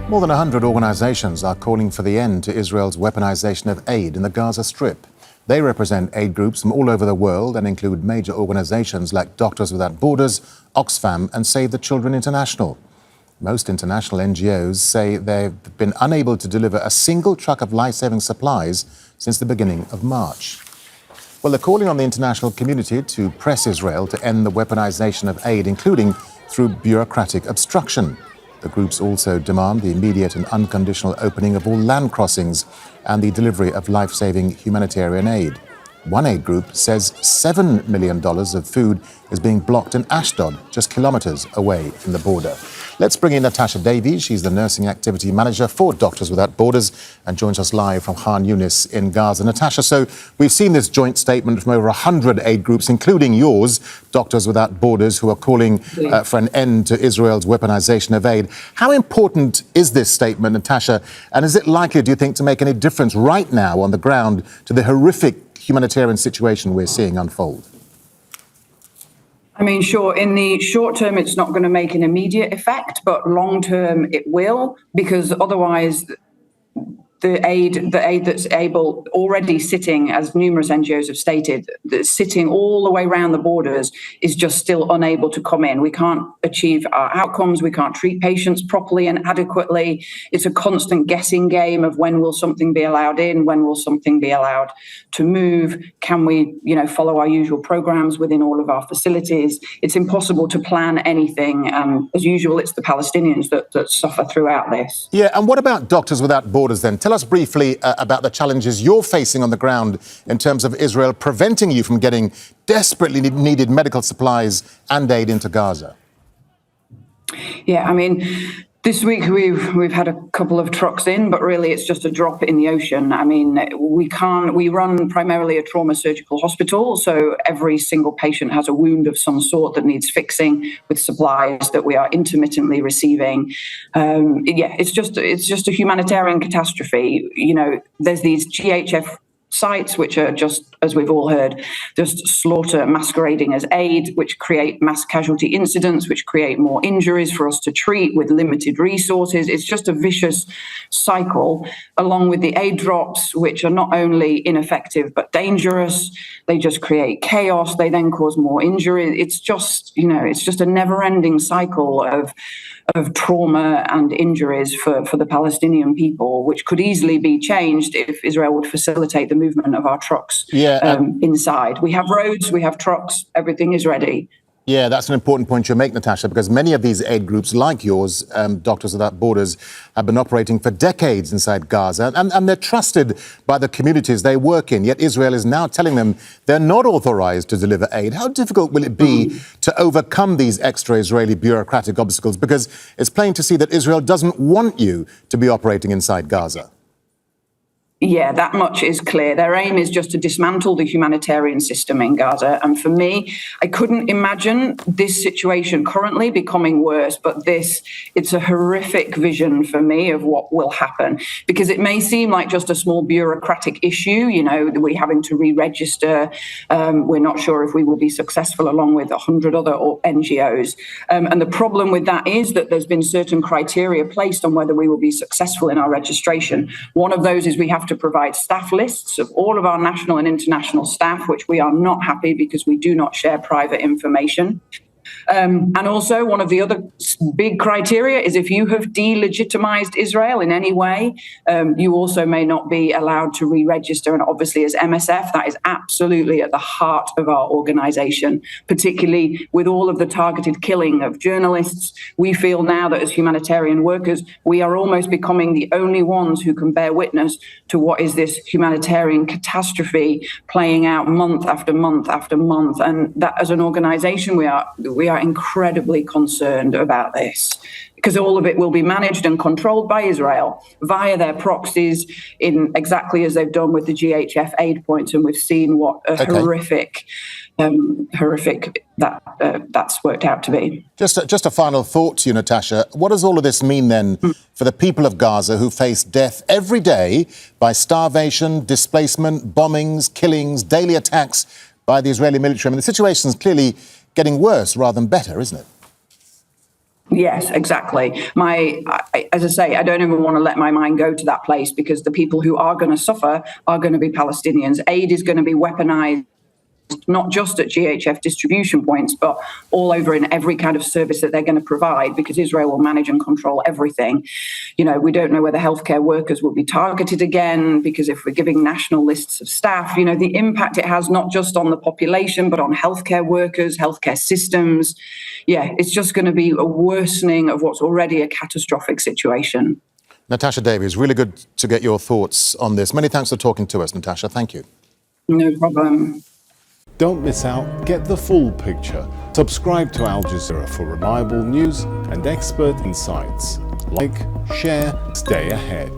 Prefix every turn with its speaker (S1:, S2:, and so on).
S1: More than 100 organisations are calling for the end to Israel's weaponisation of aid in the Gaza Strip. They represent aid groups from all over the world and include major organisations like Doctors Without Borders, Oxfam and Save the Children International. Most international NGOs say they've been unable to deliver a single truck of life-saving supplies since the beginning of March. Well, they're calling on the international community to press Israel to end the weaponisation of aid, including through bureaucratic obstruction. The groups also demand the immediate and unconditional opening of all land crossings and the delivery of life-saving humanitarian aid. One aid group says $7 million of food is being blocked in Ashdod, just kilometres away from the border. Let's bring in Natasha Davies. She's the Nursing Activity Manager for Doctors Without Borders and joins us live from Khan Yunis in Gaza. Natasha, so we've seen this joint statement from over 100 aid groups, including yours, Doctors Without Borders, who are calling for an end to Israel's weaponisation of aid. How important is this statement, Natasha, and is it likely, do you think, to make any difference right now on the ground to the horrific humanitarian situation we're seeing unfold?
S2: I mean, sure, in the short term, it's not going to make an immediate effect, but long term it will, because otherwise the aid that's already sitting, as numerous NGOs have stated, that's sitting all the way around the borders is just still unable to come in. We can't achieve our outcomes. We can't treat patients properly and adequately. It's a constant guessing game of when will something be allowed in, when will something be allowed to move? Can we, follow our usual programs within all of our facilities? It's impossible to plan anything. And as usual, it's the Palestinians that suffer throughout this.
S1: Yeah, and what about Doctors Without Borders then? Tell us briefly about the challenges you're facing on the ground in terms of Israel preventing you from getting desperately needed medical supplies and aid into Gaza.
S2: Yeah, I mean, this week we've had a couple of trucks in, but really it's just a drop in the ocean. I mean, we run primarily a trauma surgical hospital, so every single patient has a wound of some sort that needs fixing with supplies that we are intermittently receiving. It's just a humanitarian catastrophe. There's these GHF sites, which are just, as we've all heard, just slaughter masquerading as aid, which create mass casualty incidents, which create more injuries for us to treat with limited resources. It's just a vicious cycle, along with the aid drops, which are not only ineffective but dangerous. They just create chaos. They then cause more injury. It's just, it's just a never-ending cycle of trauma and injuries for the Palestinian people, which could easily be changed if Israel would facilitate the movement of our trucks inside. We have roads, we have trucks, everything is ready.
S1: Yeah, that's an important point you make, Natasha, because many of these aid groups like yours, Doctors Without Borders, have been operating for decades inside Gaza, and they're trusted by the communities they work in, yet Israel is now telling them they're not authorised to deliver aid. How difficult will it be to overcome these extra Israeli bureaucratic obstacles? Because it's plain to see that Israel doesn't want you to be operating inside Gaza.
S2: Yeah, that much is clear. Their aim is just to dismantle the humanitarian system in Gaza. And for me, I couldn't imagine this situation currently becoming worse, but it's a horrific vision for me of what will happen, because it may seem like just a small bureaucratic issue, we're having to re-register. We're not sure if we will be successful along with 100 other NGOs. And the problem with that is that there's been certain criteria placed on whether we will be successful in our registration. One of those is we have to provide staff lists of all of our national and international staff, which we are not happy because we do not share private information. And also, one of the other big criteria is if you have delegitimized Israel in any way, you also may not be allowed to re-register. And obviously, as MSF, that is absolutely at the heart of our organization, particularly with all of the targeted killing of journalists. We feel now that as humanitarian workers, we are almost becoming the only ones who can bear witness to what is this humanitarian catastrophe playing out month after month after month. And that as an organization, we are incredibly concerned about this, because all of it will be managed and controlled by Israel via their proxies, in exactly as they've done with the GHF aid points. And we've seen what a horrific that's worked out to be.
S1: Just a final thought to you, Natasha. What does all of this mean then for the people of Gaza who face death every day by starvation, displacement, bombings, killings, daily attacks by the Israeli military? I mean, the situation is clearly getting worse rather than better, isn't it?
S2: Yes, exactly. As I say, I don't even want to let my mind go to that place, because the people who are going to suffer are going to be Palestinians. Aid is going to be weaponized, not just at GHF distribution points, but all over in every kind of service that they're going to provide, because Israel will manage and control everything. We don't know whether healthcare workers will be targeted again, because if we're giving national lists of staff, the impact it has not just on the population, but on healthcare workers, healthcare systems. Yeah, it's just going to be a worsening of what's already a catastrophic situation.
S1: Natasha Davies, really good to get your thoughts on this. Many thanks for talking to us, Natasha. Thank you.
S2: No problem.
S3: Don't miss out, get the full picture. Subscribe to Al Jazeera for reliable news and expert insights. Like, share, stay ahead.